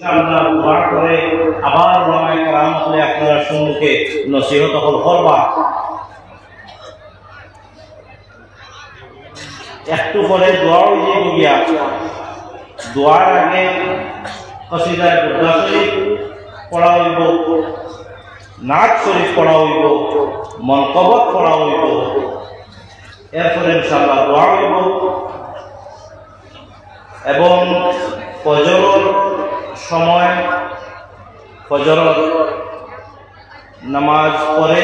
ইনশাআল্লাহ দোয়া করে আবার ওলামায়ে কেরাম হলে আপনারা সম্মুখে নসিহত করবা। একটু পরে দোয়া হয়ে গিয়া দোয়ার আগে কসিদা বুরদা শরীফ পড়া হইব, নাত শরীফ পড়া হইব, মনকবত পড়া হইব, এরপরে ইনশাআল্লাহ দোয়া হইব এবং ফজরের সময় ফজরের নামাজ পড়ে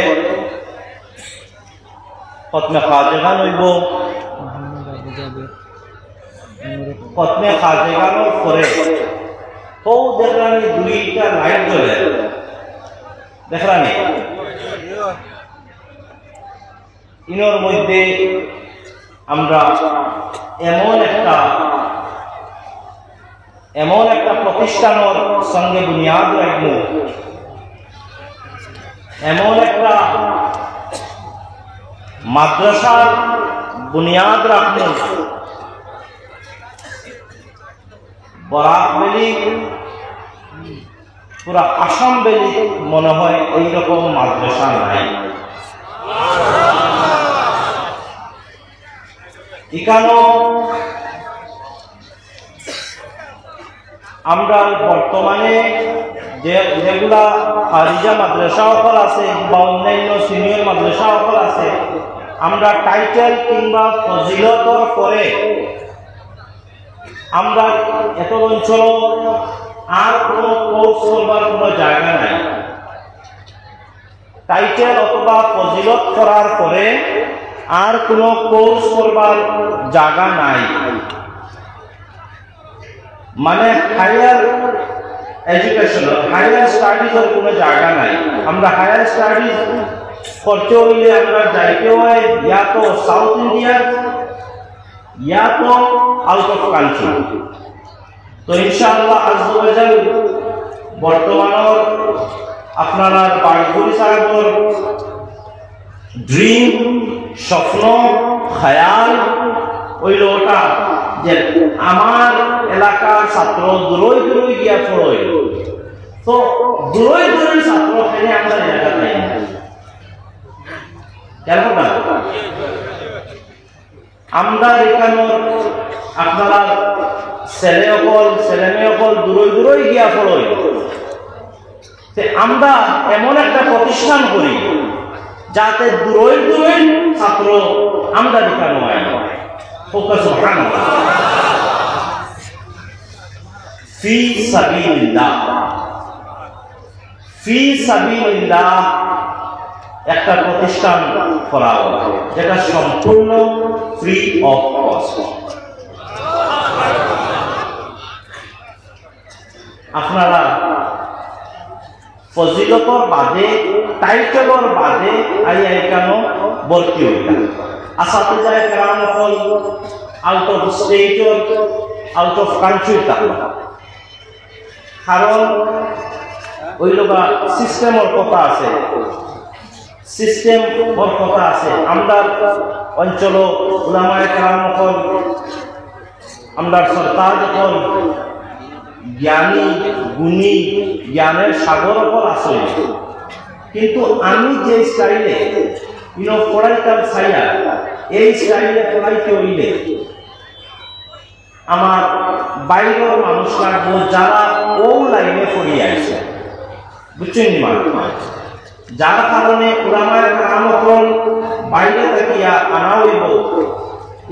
খতমে খাজেগান হইব। খতমে খাজেগানোর পরে তো দেখলাম দুইটা লাইট জ্বলে, দেখলাম ইনোর মধ্যে আমরা এমন একটা প্রতিষ্ঠানের সঙ্গে বুনিয়াদ রাখব, এমন একটা মাদ্রাসার বুনিয়াদ রাখব, বরাক ভ্যালি পুরা আসাম ভ্যালি মনে হয় এইরকম মাদ্রাসা নাই। এখানেও আমরা বর্তমানে যেগুলা খারিজা মাদ্রাসা সকল আছে বা অন্যান্য সিনিয়র মাদ্রাসা সকল আছে, আমরা টাইটেল কিংবা ফজিলতর পরে আমরা এত অঞ্চল আর কোনো কোর্স করবার কোনো জায়গা নাই। টাইটেল অথবা ফজিলত করার পরে আর কোনো কোর্স করবার জায়গা নাই, মানে হায়ার এডুকেশন হায়ার স্টাডিজের কোনো জায়গা নাই। আমরা হায়ার স্টাডিজ করতে হইলে আমরা যাইতে হয় ইয়া তো সাউথ ইন্ডিয়া ইয়া তো আউট অফ কান্ট্রি। তো ইনশাআল্লাহ আজওয়াজাল বর্তমানের আপনারা পাঠগুলি সাহেবর ড্রিম স্বপ্ন খায়াল হইল ওটা যে আমার এলাকার ছাত্র দূরই দূরই গিয়া পড়ে, তো দূরই দূরই ছাত্র এখানে আমরা জায়গা পাই না কেন না? আমরা এখানে আপনারা ছেলে মেয়ে দূরই দূরই গিয়া পড়ে, আমরা এমন একটা প্রতিষ্ঠান করি যাতে দূরই দূরই ছাত্র আমরা দেখানো হয়। ফি সাবিলিল্লাহ একটা প্রতিষ্ঠান করা হবে যেটা সম্পূর্ণ ফ্রি অফ কস্ট। আপনারা ফজিলতর বাদে টাইটেলর বাদে এখানে ভর্তি হইতা আসাতিজায়ে কেরাম হল out of state out of country থাকবা, কারণ ওই লোক সিস্টেমের কথা আছে, আমরা অঞ্চল উলামায়ে কেরাম হল আমরা সরকার হল জ্ঞানী গুণী জ্ঞানের সাগর হল আছে, কিন্তু আমি যে স্টাইলে পড়াইতাম ছাইয়া এই স্টাইলে পড়াইতে হইলে আমার বাইরের মানুষ লাগবো যারা ও লাইনে পড়িয়ে আসে, বুঝছেন? যার কারণে উলামায়ে কেরাম হল বাইরে থাকিয়া আনা হইব,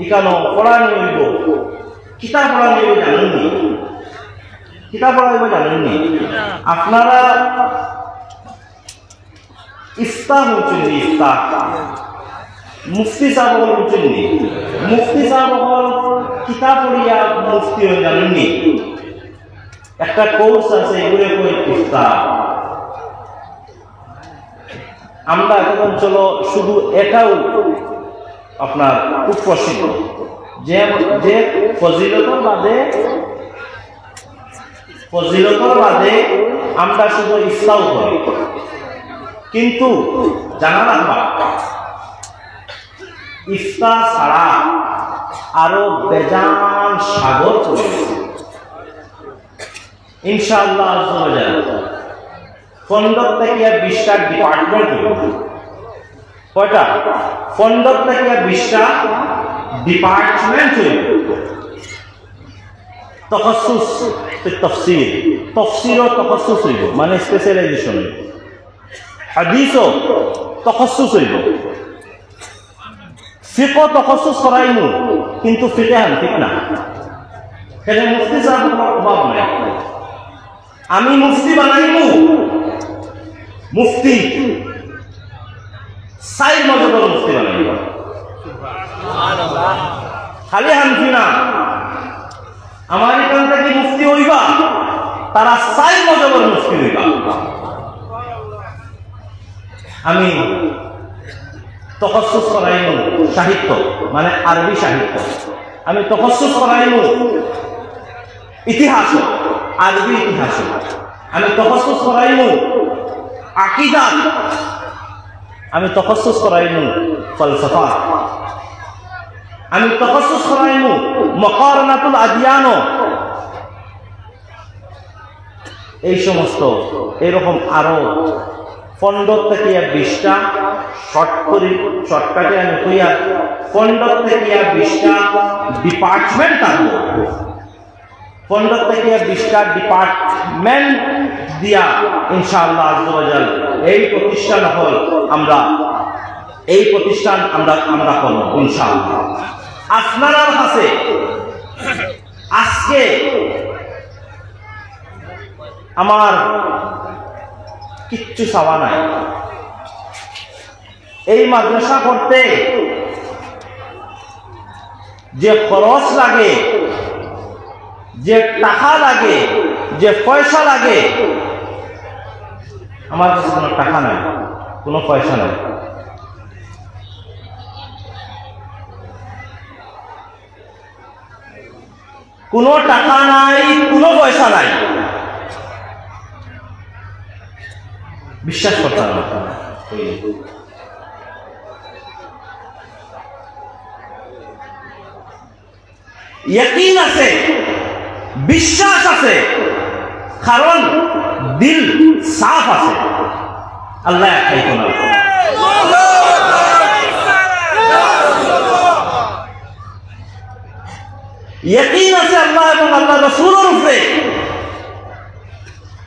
এখানে পড়ানি হইব। কিতাব পড়ানি হইব জানেননি? কিতাব পড়াইব জানেননি? আপনারা ইফতাহ হচ্ছেন, ইফতাহ মুফতি সাহেব হচ্ছেন, মুফতি সাহেব হল কিতাব পড়িয়া মুফতি হয়ে জানেননি? একটা কোর্স আছে এগুলো কই ইফতাহ। আমরা এখন চলো শুধু এটাও আপনার খুব প্রসিদ্ধ যে ফজিলতর বাদে আমরা শুধু ইফতাহ করি, কিন্তু জানা রাখবা ইফতাহ ছাড়া আরো বেজান সাগর চলে। ইনশাআল্লাহ আজ্জা ওয়া জাল্লা ফন্দক থেকে 20টা ডিপার্টমেন্ট হইব। কয়টা? ফন্দক থেকে 20টা ডিপার্টমেন্ট হইব। তখসুস তাফসীর, তাফসীরও তখসুস হইব, মানে স্পেশালাইজেশন হইব। হাদিসও তখসুস হইব। ফিকহ তখসুস করাইমু, কিন্তু ফিকহান ঠিক না। এখানে মুফতি সাহেব কোনো অভাব নাই। আমি মুফতি বানাইমু, মুফতি সাইড মজবর মুফতি বানাইমু, খালি হানফি না। আমার এখান থেকে মুফতি হইবা, তারা সাইড মজবর মুফতি হইবা। আমি তখসুস করাইমু সাহিত্য, মানে আরবি সাহিত্য। আমি তখসুস করাইমু ইতিহাস, আরবি ইতিহাস। আমি তখসুস করাইমু আকীদা, আমি তখসুস করাইমু ফলসফা। আমি তখসুস করাইমু মুকারানাতুল আদিয়ান। এই সমস্ত এরকম আরো 15 থেকে 20টা শর্টকাটে আমি কইয়া 15 থেকে 20টা ডিপার্টমেন্ট থাকবো। 15 থেকে 20টা ডিপার্টমেন্ট দিয়া ইনশাআল্লাহ আজ্জা ওয়া জাল এই প্রতিষ্ঠান আমরা করব ইনশাআল্লাহ। আপনার কাছে আজকে আমার কিচ্ছু চাওয়া নাই। এই মাদ্রাসা করতে যে খরচ লাগে, যে টাকা লাগে, যে পয়সা লাগে, আমার কাছে কোনো টাকা নাই, কোনো পয়সা নাই। কোনো টাকা নাই, কোনো পয়সা নাই। বিশ্বাস করতে হবে। ইয়াকিন আছে, বিশ্বাস আছে, কারণ দিল সাফ আছে। আল্লাহ একটাই কোন ইয়াকিন আছে আল্লাহ এবং আল্লাহ রাসূলের উপরে।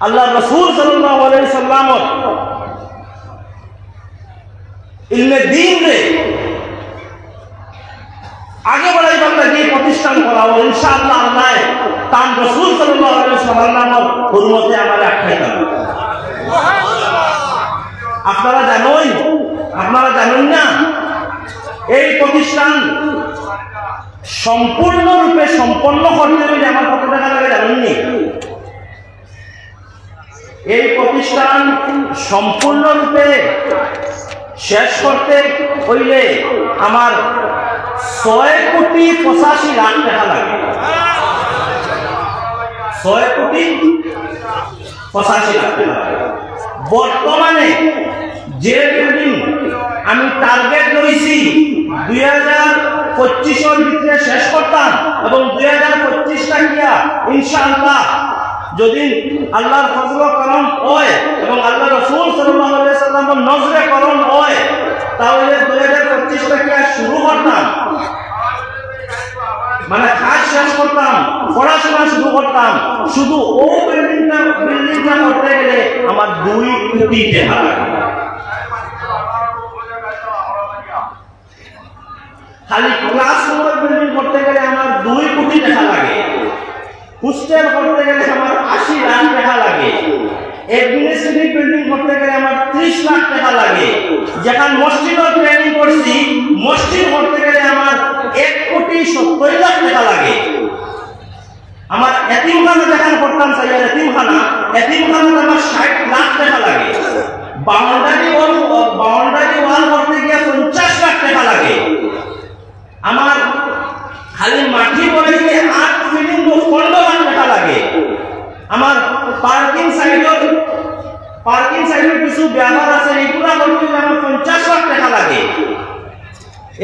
আল্লাহ রাসূল সাল্লাল্লাহু আলাইহি সাল্লাম ইলমে দ্বীন রে আগে বাড়াই বাংলা দিয়ে প্রতিষ্ঠান করা ও ইনশাআল্লাহ আল্লাহ তার রাসূল সাল্লাল্লাহু আলাইহি সাল্লামের হুরমতে আমাদের আখ্যায়িত। আপনারা জানেন না এই প্রতিষ্ঠান সম্পূর্ণরূপে সম্পন্ন করতে হলে আমার কত টাকা লাগে জানেননি? এই প্রতিষ্ঠান সম্পূর্ণরূপে শেষ করতে হইলে আমার 6,85,00,000 টাকা লাগে। 6,85,00,000 টাকা লাগে। বর্তমানে যে বিল্ডিং আমি টার্গেট রয়েছি 2025-এর ভিতরে শেষ করতাম এবং 2025টা গিয়া ইনশাআল্লাহ যদি আল্লাহর ফজল ও করম হয় এবং আল্লাহ রাসূল সাল্লাল্লাহু আলাইহি সাল্লামের নজরে করম হয়, তাহলে 2025টা গিয়া শুরু করতাম, মানে কাজ শেষ করতাম, পড়াশোনা শুরু করতাম। শুধু ও বিল্ডিংটা করতে গেলে আমার 2 কোটি টাকা লাগে। খালি ক্লাসরুমের বিল্ডিং করতে গেলে আমার 2 কোটি টাকা লাগে। হোস্টেল করতে গেলে আমার 80 লাখ টাকা লাগে। অ্যাডমিনিস্ট্রেটিভ বিল্ডিং করতে গেলে আমার 30 লাখ টাকা লাগে। যেখান মসজিদের ট্রেনিং করছি, মসজিদ করতে গেলে আমার 1,70,00,000 টাকা লাগে। আমার এতিমখানা যেখানে করতাম এতিমখানা আমার 60 লাখ টাকা লাগে। বাউন্ডারি ওয়াল করতে গিয়ে 50 লাখ টাকা লাগে। আমার খালি মাটি করে গিয়ে 8 ফিটিং 15 লাখ টাকা লাগে। আমার পার্কিং সাইডের কিছু ব্যবহার আছে, এগুলা করতে গেলে আমার 50 লাখ টাকা লাগে।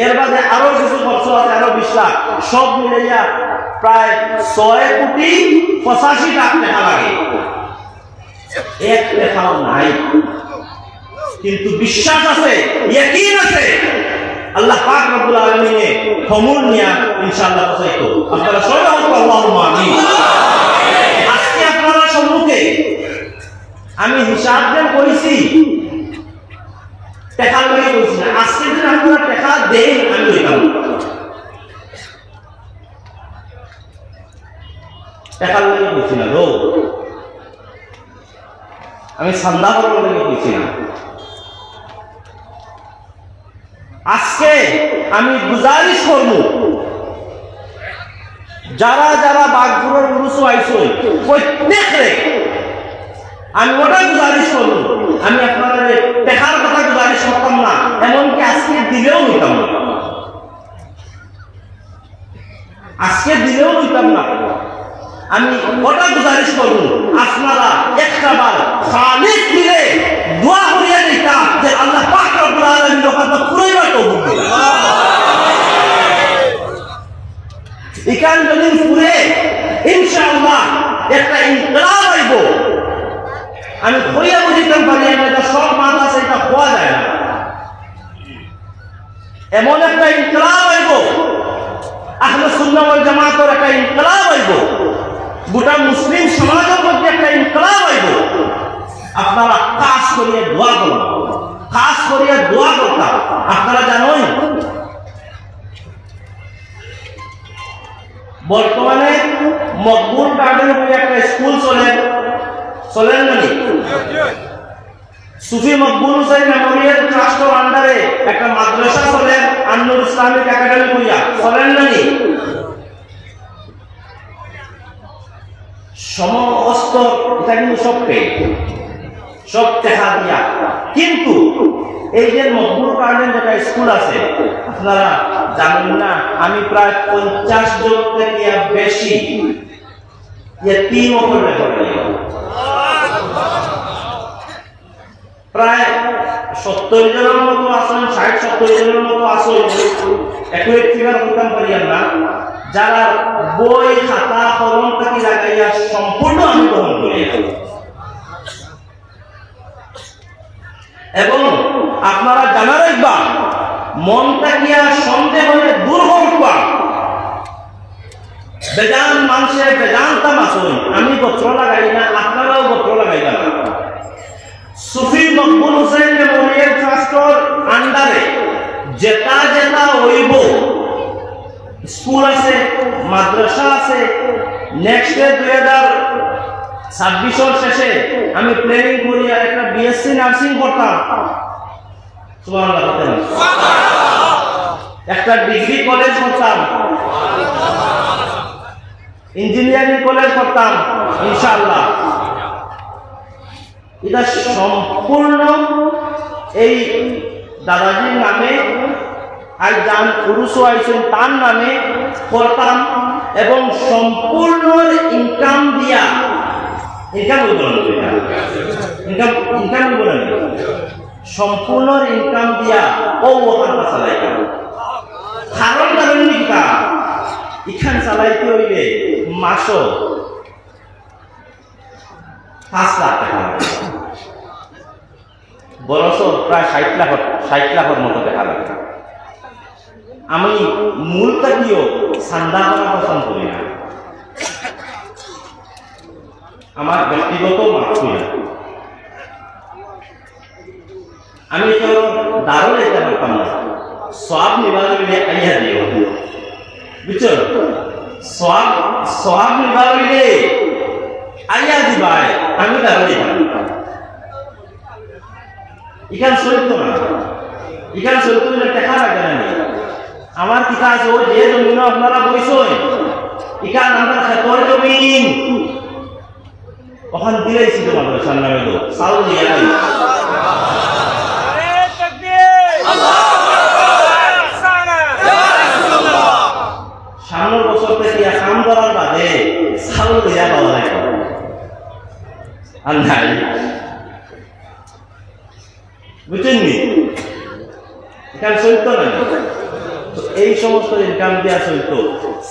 এর বাদে আরো কিছু খরচ আছে, আরো 20 লাখ। সব মিলে প্রায় 6,85,00,000 টাকা লাগে, এক টাকাও নাই। কিন্তু বিশ্বাস আছে, ইয়াকিন আছে, আল্লাহ পাক রব্বুল আলামিনে খমুর নিয়া ইনশাআল্লাহ পৌঁছাইতো। আপনারা সবাই আল্লাহুম্মা আমিন। আজকে আপনারা সম্মুখে আমি হিসাব দেন কইছি, টাকা লাগে কইছি না। আজকে যদি আপনারা টাকা দেন আমি লইতাম, টাকা লাগে কইছি না, রো আমি সান্দা করার লাগে কইছি না। আজকে আমি গুজারিশ করব, যারা যারা বাগপুরের উরুসু আইছো প্রত্যেকে আমি ওটা গুজারিশ করব, আমি আপনাদের টাকার কথা গুজারিশ করতাম না, এমনকি আজকে দিলেও নিতাম না, আজকে দিলেও নিতাম না। আমি ওটা গুজারিশ করব, আপনারা একটা বার খালিদ মিলে দোয়া করিয়া দিতাম যে আল্লাহ পাক রব্বুল আলামিন লোকটা পুরোই কবুল দিলেন। ইকান যদি পুরে ইনশাআল্লাহ একটা ইনকিলাব আইব, আমি কইয়া বুঝিতাম পারি এটা সব মাছ আছে, এটা পাওয়া যায় না। এমন একটা ইনকিলাব আইব, আহলে সুন্নাহ ওয়াল জামাতের একটা ইনকিলাব আইব, গোটা মুসলিম সমাজের মধ্যে একটা ইনকিলাব আইব। আপনারা খাস করিয়া দোয়া করুন, খাস করিয়া দোয়া করতাম। আপনারা জানেন বর্তমানে মকবুল গার্ডেন বলে একটা স্কুল চলেন নানি, সুফি মকবুল হুসাইন মেমোরিয়াল ট্রাস্টের আন্ডারে একটা মাদ্রাসা চলেন, আন্নুর ইসলামিক একাডেমি কইয়া চলেন নানি। সমস্ত এটা কিন্তু সব টাকা দিয়া, কিন্তু এই যে মকবুল গার্ডেন যেটা স্কুল আছে আপনারা জানেন না, আমি প্রায় 50 জন থেকে বেশি ইয়তীম করে প্রায় 70 জনের মতো আসেন, 60-70 জনের মতো আসেন, একই ফিগার করতাম পারি না, যারা বই খাতা কলম থেকে লাগাইয়া সম্পূর্ণ আমি গ্রহণ করি। এবং আপনারা জানার রাখবা, মনটা গিয়া সন্দেহ হয়ে দূর করবা। বেজান মানুষের বেজানতা মাসুই, আমি গোত্র লাগাই না, আপনারাও গোত্র লাগাইবা না। সুফি মকবুল হুসাইন মেমোরিয়াল ট্রাস্টের আন্ডারে যেটা যেটা হইব, স্কুল আছে, মাদ্রাসা আছে, নেক্সট 2026 শেষে আমি প্ল্যানিং করি আর একটা বিএসসি নার্সিং করতাম, সুবহানাল্লাহ, একটা ডিগ্রি কলেজ করতাম, ইঞ্জিনিয়ারিং কলেজ করতাম ইনশাআল্লাহ। এটা সম্পূর্ণ এই দাদাজির নামে আর যান পুরুষও আইছেন তার নামে করতাম, এবং সম্পূর্ণ ইনকাম দিয়া, সম্পূর্ণ ইনকাম দিয়া ও ওখান চালাইতাম। কারণ নিকা এখান চালাইতে হইলে মাসও 5 লাখ টাকা, বরস প্রায় 60 লাখের মতো টাকা লাগে। আমি মূলটা দিয়েও সান্দা করা পছন্দ করি না, আমার ব্যক্তিগত মাত্র না। আমি তো দারুণ এটা পারতাম না, সব নিবার আইয়া দিও, বুঝছো, সব নিবার আইয়া দিবাই, আমি দাঁড়াই এখানে চলিত না, এখানে চলিত টাকা লাগে না। আমার কিতা আছে, ওই যে জমিন আপনারা বইছেন, এখানে আমরা খেতর জমিন ওখান দিয়েছি তোমাদের সামনে চাউল দিয়ে সামনের বছর থেকে কাম করার বাদে চাউল দিয়া পাওয়া যায় আর নাই, বুঝছেননি? এখানে চলত না, এই সমস্ত ইনকাম দিয়া চলত।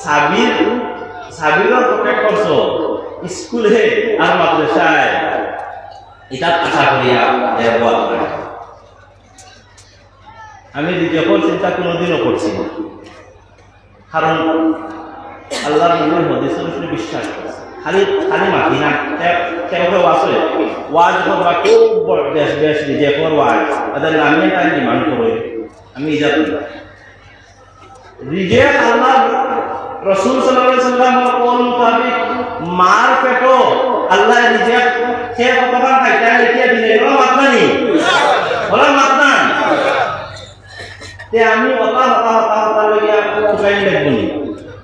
সাবির সাবিরও প্রটেক্ট করছো স্কুলে আর মাদ্রাসায় এটা আশা করিয়া দেওয়া করে আমি যখন চিন্তা কোনোদিনও করছি না কারণ আল্লাহর নবীর হাদিসের উপরে বিশ্বাস করছে খালি খালি মাটি না কেউ আছে ওয়াজ করবা কেউ দেশ দেশ নিজে কর ওয়াজ তাদের নামে তাই ডিমান্ড করে আমি ইজাত রিজেক্ট আল্লাহ রাসূল সাল্লাল্লাহু আলাইহি ওয়াসাল্লামের কোন মুতাবিক মার পেটো আল্লাহ রিজেক্ট কে কতবার খাইতা লিখিয়ে দিলে ওরা মাতনানি ওরা মাতনান তে আমি ওটা লইয়া তুকাইন লাগবো নি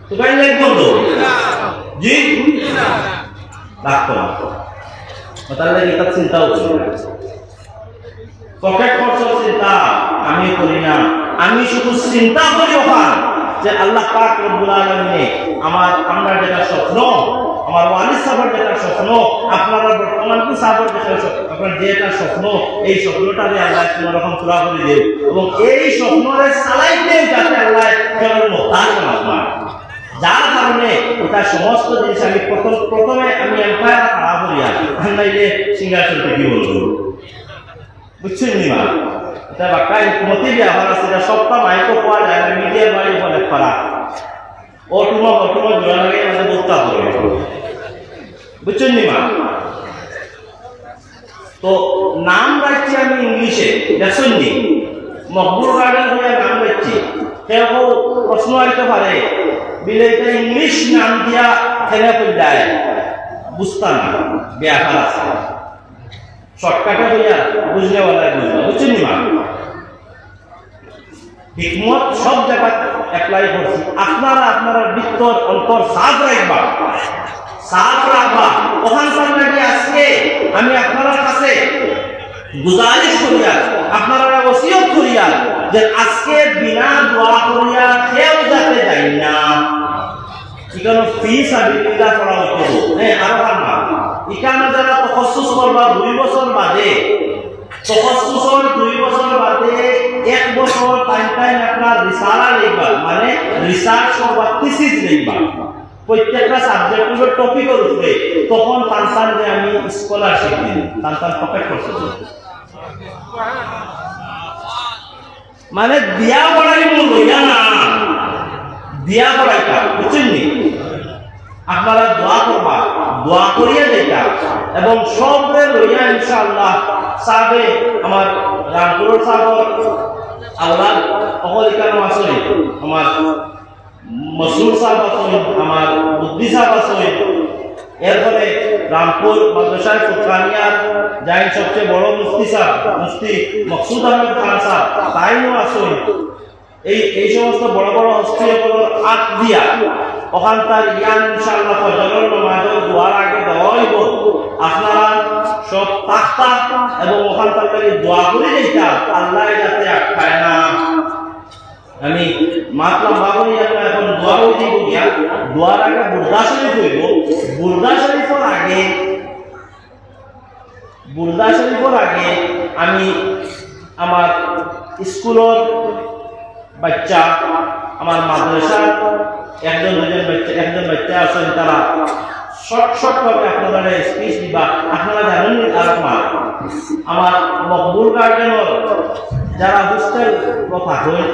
তুকাইন লাগবো তো জি রাখতো না ওটার লাগে এটা চিন্তাও করি পকেট খরচের চিন্তা আমি করি না আমি শুধু চিন্তা করি ওখান যে আল্লাহ পাক রব্বুল আলামিন আমরা যেটা স্বপ্ন আমার ওয়ালিদ সাহেবের যেটা স্বপ্ন আপনারা বর্তমান কি সাহেবের যেটা স্বপ্ন আপনার যেটা স্বপ্ন এই স্বপ্নটা দিয়ে আল্লাহ কোনো রকম পুরা করে দেব এবং এই স্বপ্নরে চালাইতে যাতে আল্লাহ কেবল মুহতাজ না যার কারণে ওটা সমস্ত জিনিস আমি প্রথমে আমি এম্পায়ার খারাপ করিয়া নাইলে সিংহাসন থেকে বলবো বুঝছেন নি মা এটা বাক্কা মতি ব্যবহার আছে এটা সবটা মাইকো পাওয়া যায় না মিডিয়ার বাড়ি বলে করা অটোমা জোড়া লাগে আমাদের বক্তা করে বুঝছেন নি মা তো নাম রাখছি আমি ইংলিশে দেখছেন নি মকবুল গার্ডেন হয়ে নাম রাখছি কেউ প্রশ্ন আইতে পারে বিলে এটা ইংলিশ নাম দিয়া খেলে যায় বুঝতাম না ব্যাপার আছে শর্টকাটে হইয়া বুঝলে বুঝছেন নি মা হিকমত সব জায়গায় অ্যাপ্লাই করছি আপনারা ভিতর অন্তর সাফ রাখবা ওখানকার লাগে আজকে আমি আপনার কাছে গুজারিশ করিয়া আপনারা ওসিয়ত করিয়া যে আজকে বিনা দোয়া করিয়া কেউ যাতে যাই না এখানে ফিস আবিদা করা হতো আরো না এখানে যারা তখসুস করবা 2 বছর বাদে তখসুসর 2 বছর বাদে 1 বছর টাইম আপনার রিসালা লিখবা মানে রিসার্চ করবা থিসিস লিখবা প্রত্যেকটা সাবজেক্টের টপিকের উপরে তখন তানসান যে আমি স্কলারশিপ দিই তানসান পকেট করতে মানে দিয়া পড়াই মূল হইয়া না দিয়া পড়াইটা বুঝছেন নি আপনারা দোয়া করবা দোয়া করিয়া যেটা এবং সবে লইয়া ইনশাআল্লাহ সাবে আমার রামপুর সাহেব আওলাদ অহলিকানো আছে আমার মসরুর সাহেব আছে আমার বুদ্ধি সাহেব আছে এরপরে রামপুর মাদ্রাসায় ফুরকানিয়ার যাই সবচেয়ে বড় মুফতি সাহেব মুফতি মকসুদ আহমেদ খান সাহেব তাইও আছে এই সমস্ত বড় বড় হস্তিগুলোর হাত দিয়া ওখানকার জ্ঞান ইনশাআল্লাহ ফজরের নামাজের দোয়ার আগে দেওয়া হইব আপনারা সব তাক্তা এবং ওখানকার থেকে দোয়া করে যেটা আল্লাহ যাতে আটকায় না আমি মাতলাম বাবুনি এখন দোয়া করে দিব গিয়া দোয়ার আগে বুরদা শরীফ হইব বুরদা শরীফের আগে আমি আমার স্কুলের বাচ্চা আমার মাদ্রাসার একজন বাচ্চা আছেন তারা শর্ট ভাবে আপনারা স্পিচ দিবা আপনারা জানেন আমার মকবুল গার্ডেনের যারা হোস্টেল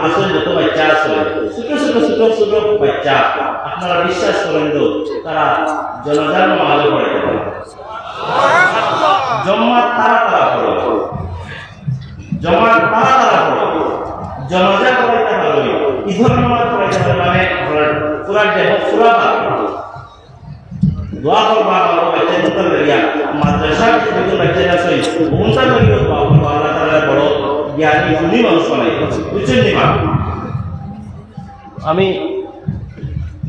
আসেন যত বাচ্চা আছে ছোট বাচ্চা আপনারা বিশ্বাস করেন তো তারা জনজান মাঝে পড়াইতে পারে জমাত তারা পড়ে জনাজা পড়াইতে পারবে ইধর নামাজ পড়াইতে পারবে মানে পুরা দেহ পুরা দোয়া করবা আমার বাচ্চাদের লাগিয়া মাদ্রাসার যত বাচ্চা আছে ওনটা লাগিয়ে দোয়া করবা আল্লাহ তাআলা বড় জ্ঞানী গুণী মানুষ বানাই বুঝছেন নি মা আমি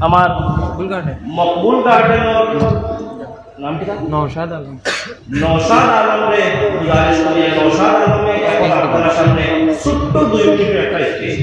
আমার মকবুল গার্ডেনের নাম কি নওশাদ আলম রে গুজারিশ করি নওশাদ আলমে এখন আপনার সামনে ছোট্ট 2 মিনিটের একটা স্পিচ